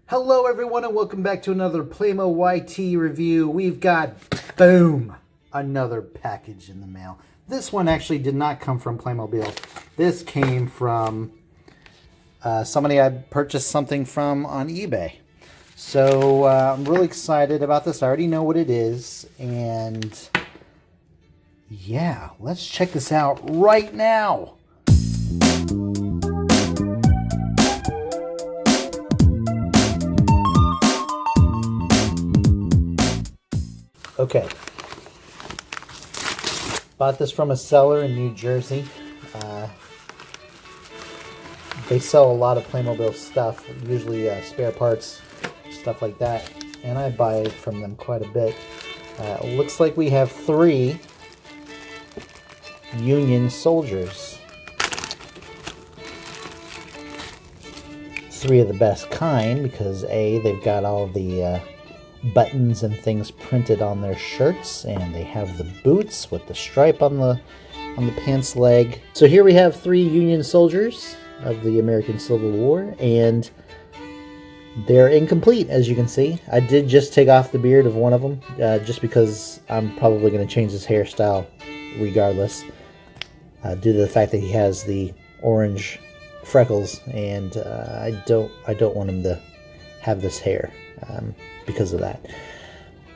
Hello everyone and welcome back to another Playmo YT review. We've got, boom, another package in the mail. This one actually did not come from Playmobil. This came from somebody I purchased something from on eBay. So I'm really excited about this. I already know what it is. And yeah, let's check this out right now. Okay, bought this from a seller in New Jersey. They sell a lot of Playmobil stuff, usually spare parts, stuff like that, and I buy from them quite a bit. Looks like we have 3 Union soldiers. 3 of the best kind because A, they've got all the buttons and things printed on their shirts, and they have the boots with the stripe on the pants leg. So here we have 3 Union soldiers of the American Civil War, and they're incomplete, as you can see. I did just take off the beard of one of them, just because I'm probably going to change his hairstyle regardless, due to the fact that he has the orange freckles, and I don't want him to have this hair. Because of that.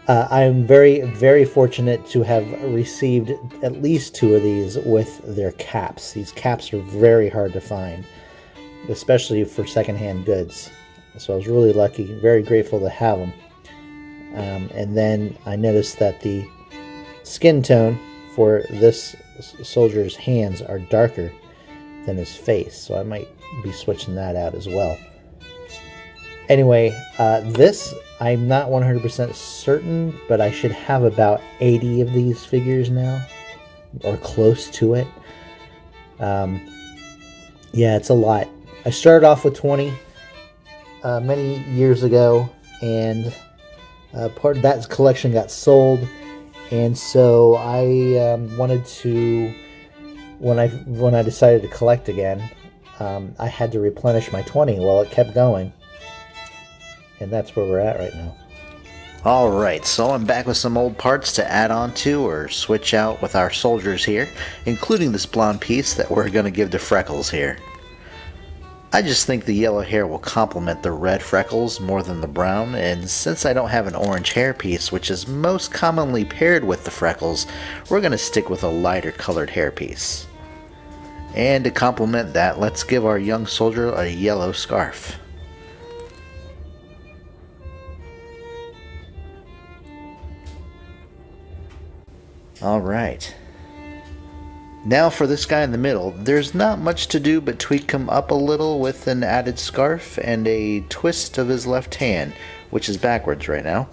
I'm very, very fortunate to have received at least 2 of these with their caps. These caps are very hard to find, especially for secondhand goods. So I was really lucky, very grateful to have them. And then I noticed that the skin tone for this soldier's hands are darker than his face, so I might be switching that out as well. Anyway, this, I'm not 100% certain, but I should have about 80 of these figures now, or close to it. Yeah, it's a lot. I started off with 20 many years ago, and part of that collection got sold, and so I wanted to, when I decided to collect again, I had to replenish my 20. Well, it kept going. And that's where we're at right now. Alright, so I'm back with some old parts to add on to or switch out with our soldiers here, including this blonde piece that we're going to give to Freckles here. I just think the yellow hair will complement the red freckles more than the brown, and since I don't have an orange hair piece, which is most commonly paired with the freckles, we're going to stick with a lighter colored hair piece. And to complement that, let's give our young soldier a yellow scarf. Alright, now for this guy in the middle, there's not much to do but tweak him up a little with an added scarf and a twist of his left hand, which is backwards right now.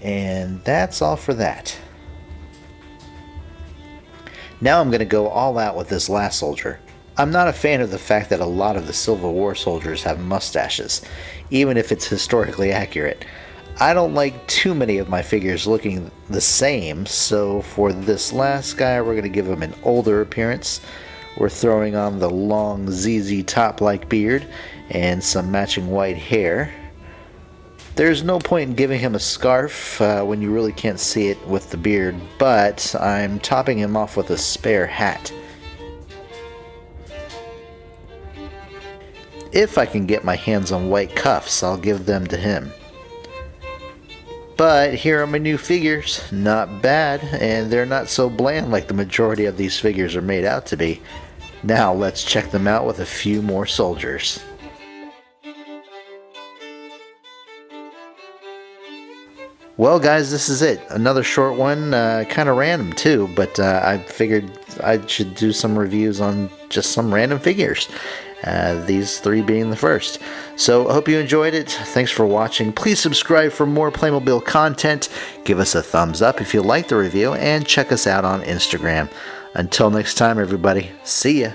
And that's all for that. Now I'm going to go all out with this last soldier. I'm not a fan of the fact that a lot of the Civil War soldiers have mustaches, even if it's historically accurate. I don't like too many of my figures looking the same, so for this last guy we're going to give him an older appearance. We're throwing on the long ZZ top-like beard and some matching white hair. There's no point in giving him a scarf when you really can't see it with the beard, but I'm topping him off with a spare hat. If I can get my hands on white cuffs, I'll give them to him. But here are my new figures. Not bad, and they're not so bland like the majority of these figures are made out to be. Now let's check them out with a few more soldiers. Well guys, this is it. Another short one, kind of random too, but I figured I should do some reviews on just some random figures. These 3 being the first. So I hope you enjoyed it. Thanks for watching. Please subscribe for more Playmobil content. Give us a thumbs up if you liked the review, and check us out on Instagram. Until next time everybody, see ya!